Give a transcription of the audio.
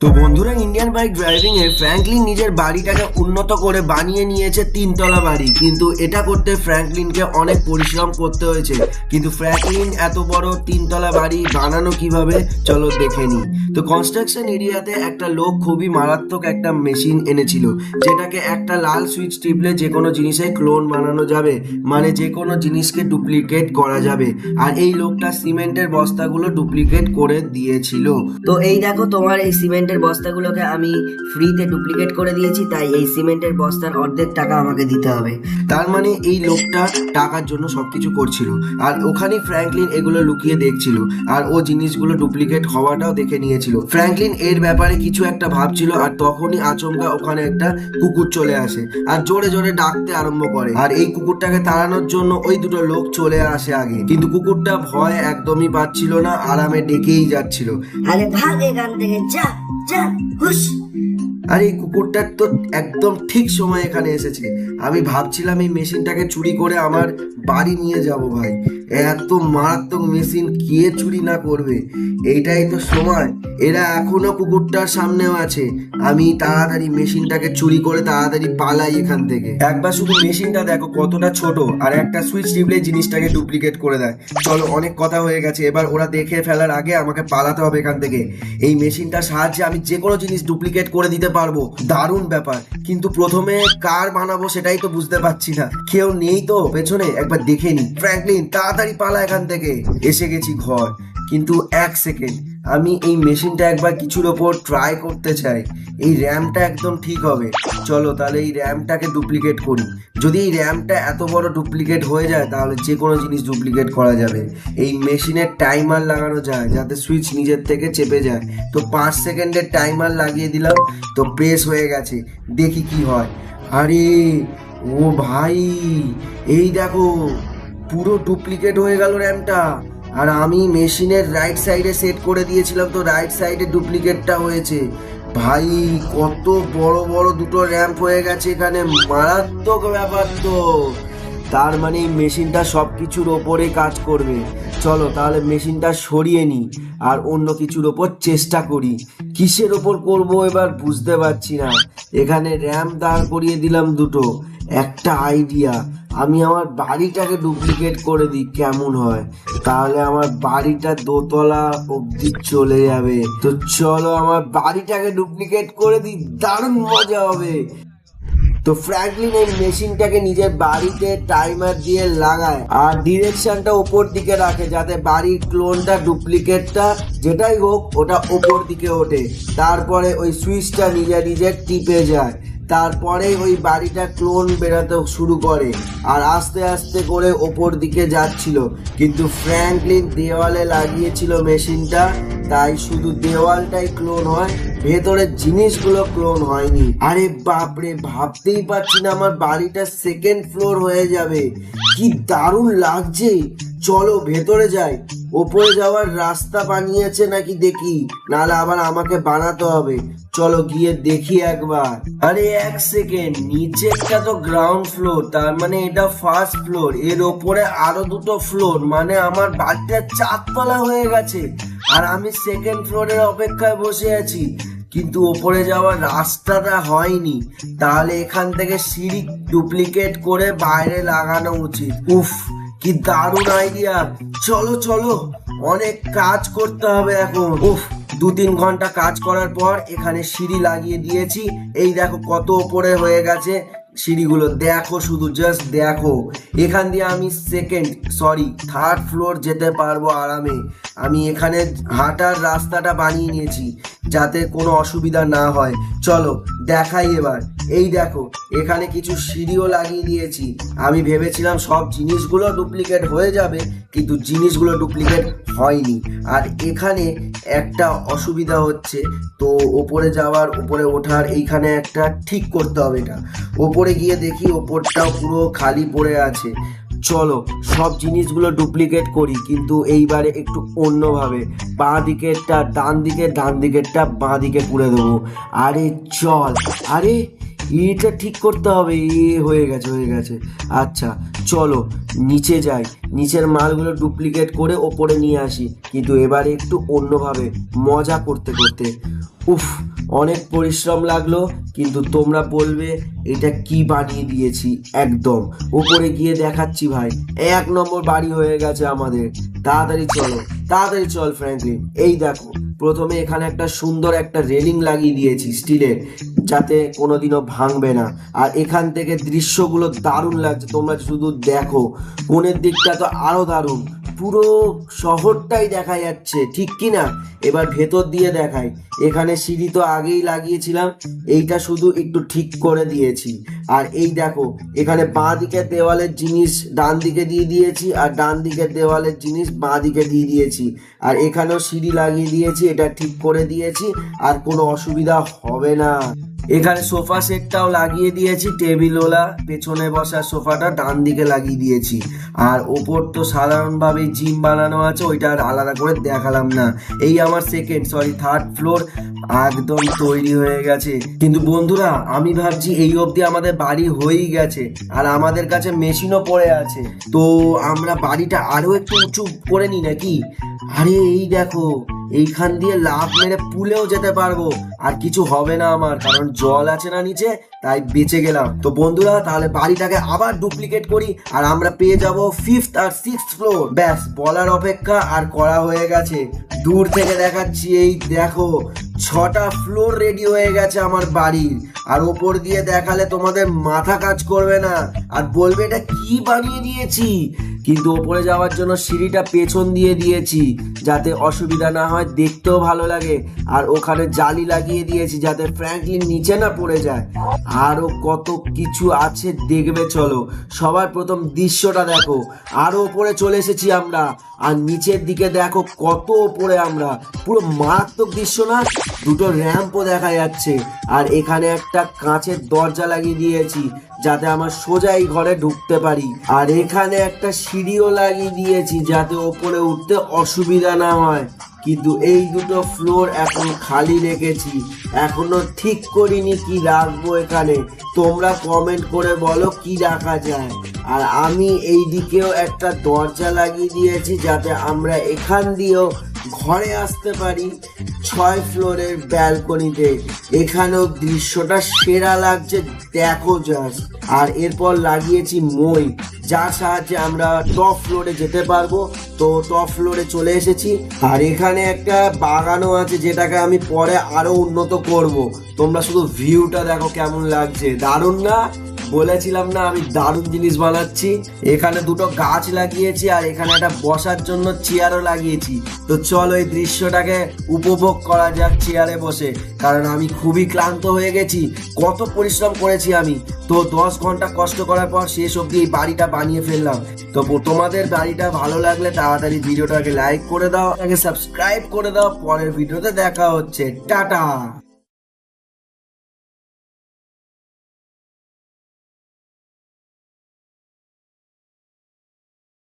তো বন্ধুরা, Indian bike driving এ Franklin নিজের বাড়িটাকে উন্নত করে বানিয়ে নিয়েছে 3 তলা বাড়ি। কিন্তু এটা করতে ফ্র্যাঙ্কলিনকে অনেক পরিশ্রম করতে হয়েছে। কিন্তু ফ্র্যাঙ্কলিন এত বড় 3 তলা বাড়ি বানানো কিভাবে, চলো দেখে নি। তো কনস্ট্রাকশন এরিয়াতে একটা লোক খুবই মারাত্মক একটা মেশিন এনেছিল, যেটাকে একটা লাল সুইচ টিপলে যে কোনো জিনিসের ক্লোন বানানো যাবে, মানে যে কোনো জিনিসকে ডুপ্লিকেট করা যাবে। আর এই লোকটা সিমেন্টের বস্তাগুলো ডুপ্লিকেট করে দিয়েছিল। তো এই দেখো, তোমার এই সিমেন্টের বস্তাগুলোকে আমি ফ্রিতে ডুপ্লিকেট করে দিয়েছি, তাই এই সিমেন্টের বস্তার অর্ধেক টাকা আমাকে দিতে হবে। তার মানে এই লোকটা টাকার জন্য সবকিছু করছিল, আর ওখানে ফ্র্যাঙ্কলিন এগুলো লুকিয়ে দেখছিল, আর ও জিনিসগুলো ডুপ্লিকেট হওয়াটাও দেখে নিয়েছিল। ফ্র্যাঙ্কলিন এর ব্যাপারে কিছু একটা ভাবছিল, আর তখনই আচমকা ওখানে একটা কুকুর চলে আসে আর জোরে জোরে ডাকতে আরম্ভ করে। আর এই কুকুরটাকে তাড়ানোর জন্য ওই দুটো লোক চলে আসে আগে, কিন্তু কুকুরটা ভয় একদমই পাচ্ছিল না, আরামে ডেকেই যাচ্ছিল। আরে ভাগ এখান থেকে, যা যা, হুশ। আর এই কুকুরটার তো একদম ঠিক সময় এখানে এসেছে। আমি ভাবছিলাম এই মেশিনটাকে চুরি করে আমার বাড়ি নিয়ে যাব। ভাই, এত মারাত্মক মেশিন কে চুরি না করবে? এইটাই তো সময়। এরা এখনো কুকুরটার সামনেও আছে। আমি তাড়াতাড়ি মেশিনটাকে চুরি করে তাড়াতাড়ি পালাই এখান থেকে। একবার শুধু মেশিনটা দেখো কতটা ছোট, আর একটা সুইচ টিপলে জিনিসটাকে ডুপ্লিকেট করে দেয়। চলো, অনেক কথা হয়ে গেছে, এবার ওরা দেখে ফেলার আগে আমাকে পালাতে হবে এখান থেকে। এই মেশিনটার সাহায্যে আমি যে কোনো জিনিস ডুপ্লিকেট করে দিতে পারবো। দারুণ ব্যাপার, কিন্তু প্রথমে কার বানাবো সেটাই তো বুঝতে পারছি না। কেউ নেই তো পেছনে, একবার দেখে নি। ফ্র্যাঙ্কলিন, তাড়াতাড়ি পালা এখান থেকে। এসে গেছি ঘর, কিন্তু এক সেকেন্ড, আমি এই মেশিনটা একবার কিছুর ওপর ট্রাই করতে চাই। এই র্যামটা একদম ঠিক হবে। চলো তাহলে এই র্যামটাকে ডুপ্লিকেট করি। যদি এই র্যামটা এত বড় ডুপ্লিকেট হয়ে যায়, তাহলে যে কোনো জিনিস ডুপ্লিকেট করা যাবে। এই মেশিনের টাইমার লাগানো যায় যাতে সুইচ নিজের থেকে চেপে যায়। তো 5 সেকেন্ডের টাইমার লাগিয়ে দিলাম, তো প্রেস হয়ে গেছে। দেখি কি হয়। আরে ও ভাই, এই দেখো পুরো ডুপ্লিকেট হয়ে গেল র্যামটা। আর আমি মেশিনের রাইট সাইডে সেট করে দিয়েছিলাম, তো রাইট সাইডে ডুপ্লিকেটটা হয়েছে। ভাই, কত বড় বড় দুটো র্যাম্প হয়ে গেছে এখানে, মারাত্মক ব্যাপার তো। তার মানে এই মেশিনটা সব কিছুর ওপরে কাজ করবে। চলো তাহলে মেশিনটা সরিয়ে নিই আর অন্য কিছুর ওপর চেষ্টা করি। কিসের ওপর করব এবার বুঝতে পারছি না। এখানে র্যাম্প দাঁড় করিয়ে দিলাম দুটো। একটা আইডিয়া, আমি আমার বাড়িটাকে ডুপ্লিকেট করে দিই, কেমন হয়? তাহলে আমার বাড়িটা 2 তলা অবধি চলে যাবে। তো চলো আমার বাড়িটাকে ডুপ্লিকেট করে দিই, দারুণ মজা হবে। তো ফ্র্যাঙ্কলিন এই মেশিনটাকে নিজের বাড়িতে টাইমার দিয়ে লাগায়, আর ডিরেকশনটা ওপর দিকে রাখে যাতে বাড়ির ক্লোনটা, ডুপ্লিকেটটা যেটাই হোক, ওটা ওপর দিকে ওঠে। তারপরে ওই সুইচটা নিজে নিজে টিপে যায়। তারপরে ওই বাড়িটা ক্লোন বেরোতে শুরু করে, আর আস্তে আস্তে করে ওপর দিকে যাচ্ছিল। কিন্তু ফ্র্যাঙ্কলিন দেওয়ালে লাগিয়েছিল মেশিনটা, তাই শুধু দেওয়ালটাই ক্লোন হয়, ভেতরের জিনিসগুলো ক্লোন হয়নি। আরে বাপরে, ভাবতেই পারছি না আমার বাড়িটা 2nd ফ্লোর হয়ে যাবে। কি দারুণ লাগছে। চলো ভেতরে যাই। ওপরে যাওয়ার রাস্তা বানিয়েছে নাকি দেখি, নাহলে আবার আমাকে বানাতে হবে। চলো গিয়ে দেখি একবার। আরে এক সেকেন্ড, নিচেরটা তো গ্রাউন্ড ফ্লোর, তার মানে এটা 1st ফ্লোর। এর ওপরে আরো দুটো ফ্লোর, মানে আমার বাড়িটা 4 তলা হয়ে গেছে, আর আমি 2nd ফ্লোরের অপেক্ষায় বসে আছি। কিন্তু ওপরে যাওয়ার রাস্তাটা হয়নি, তাহলে এখান থেকে সিঁড়ি ডুপ্লিকেট করে বাইরে লাগানো উচিত। উফ, কি দারুণ আইডিয়া। চলো চলো, অনেক কাজ করতে হবে এখন। উফ, 2-3 ঘন্টা কাজ করার পর এখানে সিঁড়ি লাগিয়ে দিয়েছি। এই দেখো কত ওপরে হয়ে গেছে সিঁড়িগুলো, দেখো শুধু, জাস্ট দেখো। এখান দিয়ে আমি 3rd ফ্লোর যেতে পারবো আরামে। আমি এখানে হাঁটার রাস্তাটা বানিয়ে নিয়েছি যাতে কোনো অসুবিধা না হয়। চলো দেখাই এবার। এই দেখো, এখানে কিছু সিঁড়িও লাগিয়ে দিয়েছি। আমি ভেবেছিলাম সব জিনিসগুলো ডুপ্লিকেট হয়ে যাবে, কিন্তু জিনিসগুলো ডুপ্লিকেট হয়নি। আর এখানে একটা অসুবিধা হচ্ছে, তো ওপরে যাওয়ার, উপরে ওঠার এইখানে একটা ঠিক করতে হবে। এটা ওপরে গিয়ে দেখি ওপরটাও পুরো খালি পড়ে আছে। চলো সব জিনিসগুলো ডুপ্লিকেট করি, কিন্তু এইবারে একটু অন্যভাবে। বাঁ দিকেরটা ডান দিকে, ডান দিকেরটা বাঁ দিকে করে দেবো। আরে চল, আরে এটা ঠিক করতে হবে। হয়ে গেছে। আচ্ছা চলো নিচে যাই, নিচের মালগুলো ডুপ্লিকেট করে ওপরে নিয়ে আসি, কিন্তু এবারে একটু অন্যভাবে মজা করতে করতে। উফ, অনেক পরিশ্রম লাগলো, কিন্তু তোমরা বলবে এটা কি বানিয়ে দিয়েছি। একদম ওপরে গিয়ে দেখাচ্ছি ভাই, 1 নম্বর বাড়ি হয়ে গেছে আমাদের। তাড়াতাড়ি চল ফ্র্যাঙ্কলিন। এই দেখো, প্রথমে এখানে একটা সুন্দর একটা রেলিং লাগিয়ে দিয়েছি স্টিলের, যাতে কোনোদিনও ভাঙবে না। আর এখান থেকে দৃশ্যগুলো দারুণ লাগছে, তোমরা শুধু দেখো। কোণের দিকটা তো আরো দারুণ, পুরো শহরটাই দেখা যাচ্ছে, ঠিক কি না? এবার ভেতর দিয়ে দেখাই। এখানে সিঁড়ি তো আগেই লাগিয়েছিলাম, এইটা শুধু একটু ঠিক করে দিয়েছি। আর এই দেখো, এখানে বাঁ দিকের দেওয়ালের জিনিস ডান দিকে দিয়ে দিয়েছি, আর ডান দিকের দেওয়ালের জিনিস বাঁ দিকে দিয়ে দিয়েছি। আর এখানেও সিঁড়ি লাগিয়ে দিয়েছি, এটা ঠিক করে দিয়েছি, আর কোনো অসুবিধা হবে না। এখানে সোফা সেটটাও লাগিয়ে দিয়েছি, টেবিলওয়ালা পেছনে বসার সোফাটা ডান দিকে লাগিয়ে দিয়েছি। আর ওপর তো সাধারণভাবে জিম বানানো আছে, ওইটা আর আলাদা করে দেখালাম না। এই আমার থার্ড ফ্লোর একদম তৈরি হয়ে গেছে। কিন্তু বন্ধুরা, আমি ভাবছি এই অবধি আমাদের বাড়ি হয়েই গেছে, আর আমাদের কাছে মেশিনও পড়ে আছে। তো আমরা বাড়িটা আরো একটু উঁচু করে নিই নাকি? আরে এই দেখো, এইখান দিয়ে লাফ মেরে পুলেও যেতে পারবো, আর কিছু হবে না আমার, কারণ জল আছে না নিচে, তাই বেঁচে গেলাম। তো বন্ধুরা, তাহলে বাড়িটাকে আবার ডুপ্লিকেট করি, আর আমরা পেয়ে যাব 5th আর 6th ফ্লোর। ব্যাস, বলার অপেক্ষা আর করা হয়ে গেছে। দূর থেকে দেখাচ্ছি, এই দেখো 6টা ফ্লোর রেডি হয়ে গেছে আমার বাড়ির। আর ওপর দিয়ে দেখালে তোমাদের মাথা কাজ করবে না, আর বলবে এটা কি বানিয়ে দিয়েছি। কিন্তু ওপরে যাওয়ার জন্য সিঁড়িটা পেছন দিয়ে দিয়েছি, যাতে অসুবিধা না হয়, দেখতেও ভালো লাগে। আর ওখানে জালি লাগিয়ে দিয়েছি, যাতে ফ্র্যাঙ্কলিন নিচে না পড়ে যায়। আরো কত কিছু আছে, দেখবে চলো। সবার প্রথম দৃশ্যটা দেখো, আরো ওপরে চলে এসেছি আমরা। আর নিচের দিকে দেখো কত ওপরে আমরা, পুরো মারাত্মক দৃশ্য না? দুটো র্যাম্পও দেখা যাচ্ছে। আর এখানে একটা কাঁচের দরজা লাগিয়ে দিয়েছি, যাতে আমার সোজা এই ঘরে ঢুকতে পারি। আর এখানে একটা সিঁড়িও লাগিয়ে দিয়েছি, যাতে ওপরে উঠতে অসুবিধা না হয়। কিন্তু এই দুটো ফ্লোর এখন খালি রেখেছি, এখনো ঠিক করিনি কি রাখবো এখানে। তোমরা কমেন্ট করে বলো কি রাখা যায়। আর আমি এই দিকেও একটা দরজা লাগিয়ে দিয়েছি, যাতে আমরা এখান দিয়েও ঘরে আসতে পারি 6 ফ্লোরের ব্যালকনিতে। এখানেও দৃশ্যটা সেরা লাগছে, দেখো জাস্ট। আর এরপর লাগিয়েছি মই, যার সাহায্যে আমরা টপ ফ্লোরে যেতে পারবো। তো টপ ফ্লোরে চলে এসেছি। আর এখানে একটা বাগানও আছে, যেটাকে আমি পরে আরো উন্নত করব। তোমরা শুধু ভিউটা দেখো কেমন লাগছে, দারুণ না? বলেছিলাম না আমি দারুণ জিনিস বানাচ্ছি। এখানে দুটো গাছ লাগিয়েছি, আর এখানে একটা বসার জন্য চেয়ারও লাগিয়েছি। তো চলো এই দৃশ্যটাকে উপভোগ করা যাক চেয়ারে বসে, কারণ আমি খুবই ক্লান্ত হয়ে গেছি। কত পরিশ্রম করেছি আমি, তো 10 ঘন্টা কষ্ট করার পর শেষ অবধি এই বাড়িটা বানিয়ে ফেললাম। তো তোমাদের বাড়িটা ভালো লাগলে তাড়াতাড়ি ভিডিওটাকে লাইক করে দাও, সাবস্ক্রাইব করে দাও। পরের ভিডিওতে দেখা হচ্ছে, টাটা।